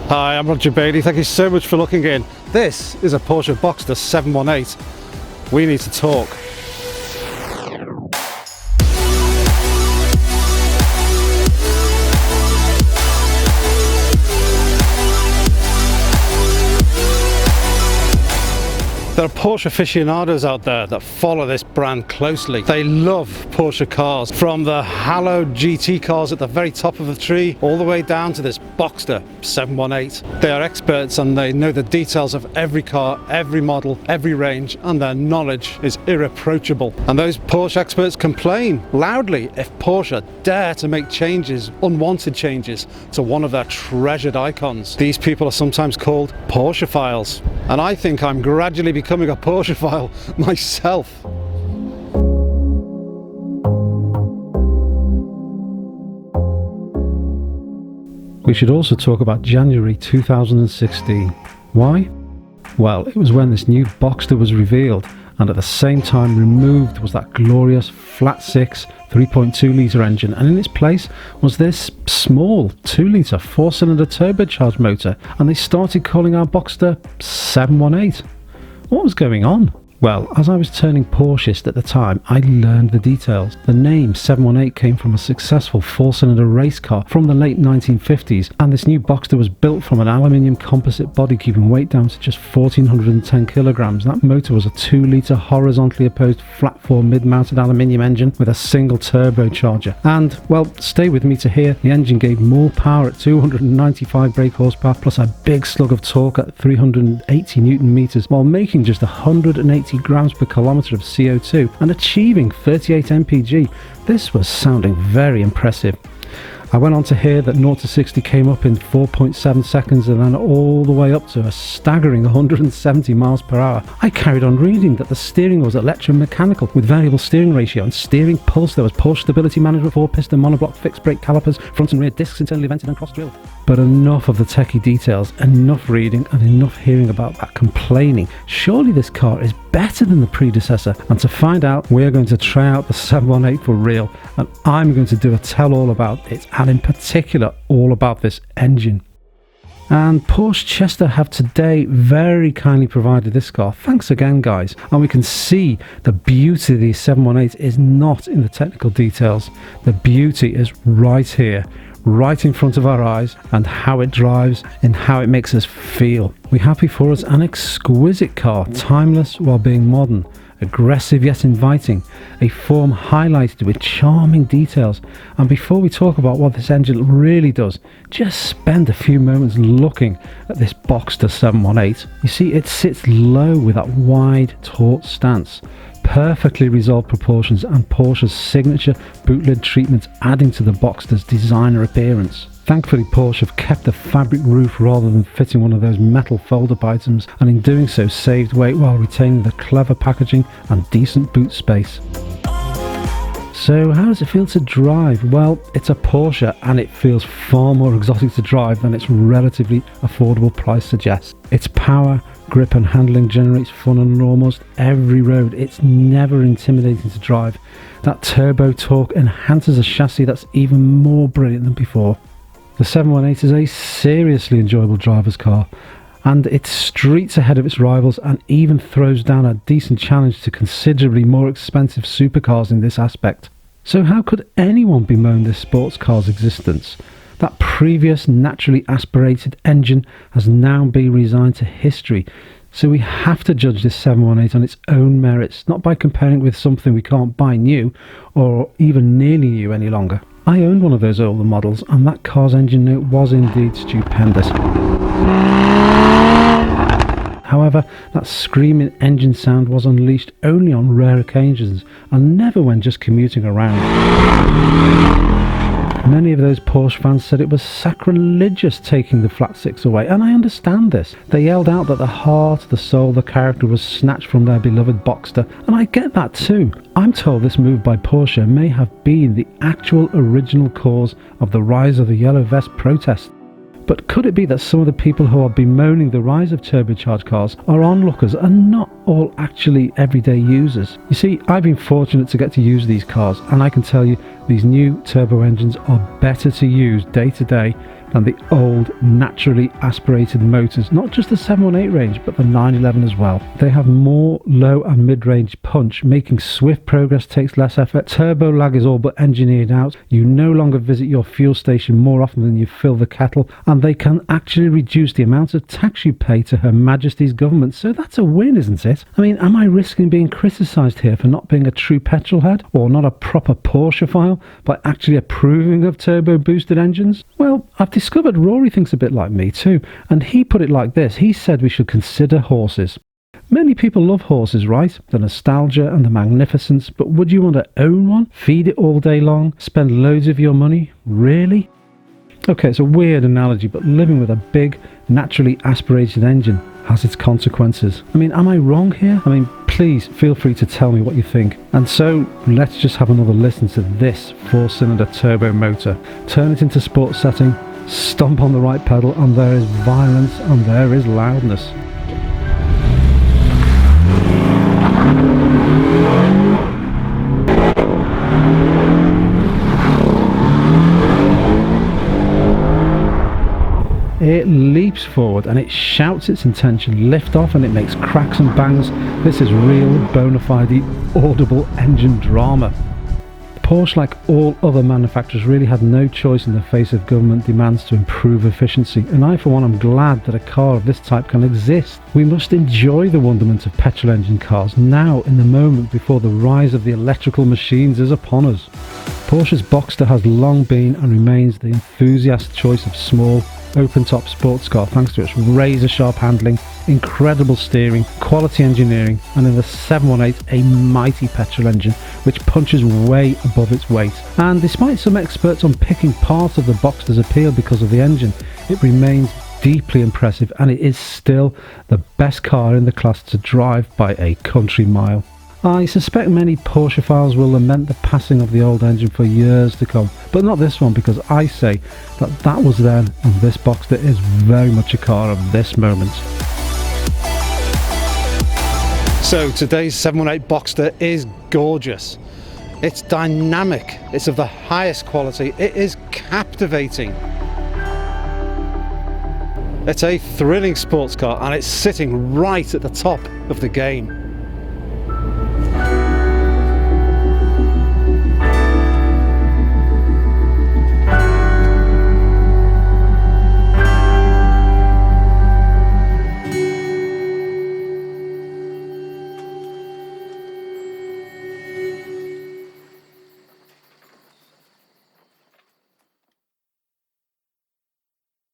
Hi, I'm Roger Bailey. Thank you so much for looking in. This is a Porsche Boxster 718. We need to talk. There are Porsche aficionados out there that follow this brand closely. They love Porsche cars, from the hallowed GT cars at the very top of the tree all the way down to this Boxster 718. They are experts and they know the details of every car, every model, every range, and their knowledge is irreproachable. And those Porsche experts complain loudly if Porsche dare to make changes, unwanted changes, to one of their treasured icons. These people are sometimes called Porschephiles, and I think I'm gradually becoming a Porschephile myself. We should also talk about January 2016. Why? Well, it was when this new Boxster was revealed, and at the same time removed was that glorious flat six 3.2 litre engine, and in its place was this small 2 litre 4-cylinder turbocharged motor, and they started calling our Boxster 718. What was going on? Well, as I was turning Porscheist at the time, I learned the details. The name 718 came from a successful 4-cylinder race car from the late 1950s, and this new Boxster was built from an aluminium composite body, keeping weight down to just 1,410 kilograms. That motor was a 2 litre horizontally opposed flat 4 mid-mounted aluminium engine with a single turbocharger. And, well, stay with me to hear, the engine gave more power at 295 brake horsepower, plus a big slug of torque at 380 newton meters, while making just 180 grams per kilometre of CO2 and achieving 38 mpg. This was sounding very impressive. I went on to hear that 0 to 60 came up in 4.7 seconds and then all the way up to a staggering 170 miles per hour. I carried on reading that the steering was electromechanical with variable steering ratio and steering pulse. There was Porsche stability management, 4-piston monoblock fixed brake calipers, front and rear discs internally vented and cross-drilled. But enough of the techie details, enough reading and enough hearing about that complaining. Surely this car is better than the predecessor, and to find out, we are going to try out the 718 for real, and I'm going to do a tell-all about it, and in particular all about this engine. And Porsche Chester have today very kindly provided this car. Thanks again, guys. And we can see the beauty of the 718 is not in the technical details. The beauty is right here, right in front of our eyes, and how it drives and how it makes us feel. We have before us an exquisite car, timeless while being modern, aggressive yet inviting, a form highlighted with charming details. And before we talk about what this engine really does, just spend a few moments looking at this Boxster 718. You see, it sits low with that wide, taut stance, perfectly resolved proportions, and Porsche's signature boot-lid treatment adding to the Boxster's designer appearance. Thankfully, Porsche have kept the fabric roof rather than fitting one of those metal fold-up items, and in doing so saved weight while retaining the clever packaging and decent boot space. So how does it feel to drive? Well, it's a Porsche and it feels far more exotic to drive than its relatively affordable price suggests. Its power, grip and handling generates fun on almost every road. It's never intimidating to drive. That turbo torque enhances a chassis that's even more brilliant than before. The 718 is a seriously enjoyable driver's car, and it streets ahead of its rivals and even throws down a decent challenge to considerably more expensive supercars in this aspect. So how could anyone bemoan this sports car's existence? That previous naturally aspirated engine has now been resigned to history, so we have to judge this 718 on its own merits, not by comparing it with something we can't buy new or even nearly new any longer. I owned one of those older models, and that car's engine note was indeed stupendous. However, that screaming engine sound was unleashed only on rare occasions, and never when just commuting around. Many of those Porsche fans said it was sacrilegious taking the flat six away, and I understand this. They yelled out that the heart, the soul, the character was snatched from their beloved Boxster, and I get that too. I'm told this move by Porsche may have been the actual original cause of the rise of the yellow vest protest. But could it be that some of the people who are bemoaning the rise of turbocharged cars are onlookers and not all actually everyday users? You see, I've been fortunate to get to use these cars, and I can tell you these new turbo engines are better to use day to day than the old naturally aspirated motors, not just the 718 range but the 911 as well. They have more low and mid-range punch, making swift progress takes less effort. Turbo lag is all but engineered out. You no longer visit your fuel station more often than you fill the kettle, and they can actually reduce the amount of tax you pay to Her Majesty's government. So that's a win, isn't it? I mean, am I risking being criticised here for not being a true petrol head or not a proper Porsche-phile by actually approving of turbo boosted engines? Well, I've discovered Rory thinks a bit like me too, and he put it like this. He said we should consider horses. Many people love horses, right? The nostalgia and the magnificence, but would you want to own one? Feed it all day long? Spend loads of your money? Really? Okay, it's a weird analogy, but living with a big, naturally aspirated engine has its consequences. I mean, am I wrong here? I mean, please feel free to tell me what you think. And so, let's just have another listen to this 4-cylinder turbo motor. Turn it into sports setting, stomp on the right pedal, and there is violence and there is loudness. It leaps forward and it shouts its intention, lift off, and it makes cracks and bangs. This is real, bona fide, audible engine drama. Porsche, like all other manufacturers, really had no choice in the face of government demands to improve efficiency, and I for one am glad that a car of this type can exist. We must enjoy the wonderment of petrol engine cars now, in the moment before the rise of the electrical machines is upon us. Porsche's Boxster has long been and remains the enthusiast choice of small, open-top sports car thanks to its razor-sharp handling, incredible steering, quality engineering, and in the 718 a mighty petrol engine which punches way above its weight. And despite some experts unpicking part of the Boxster's appeal because of the engine, it remains deeply impressive, and it is still the best car in the class to drive by a country mile. I suspect many Porsche-philes will lament the passing of the old engine for years to come, but not this one, because I say that was then, and this Boxster is very much a car of this moment. So today's 718 Boxster is gorgeous. It's dynamic, it's of the highest quality, it is captivating. It's a thrilling sports car and it's sitting right at the top of the game.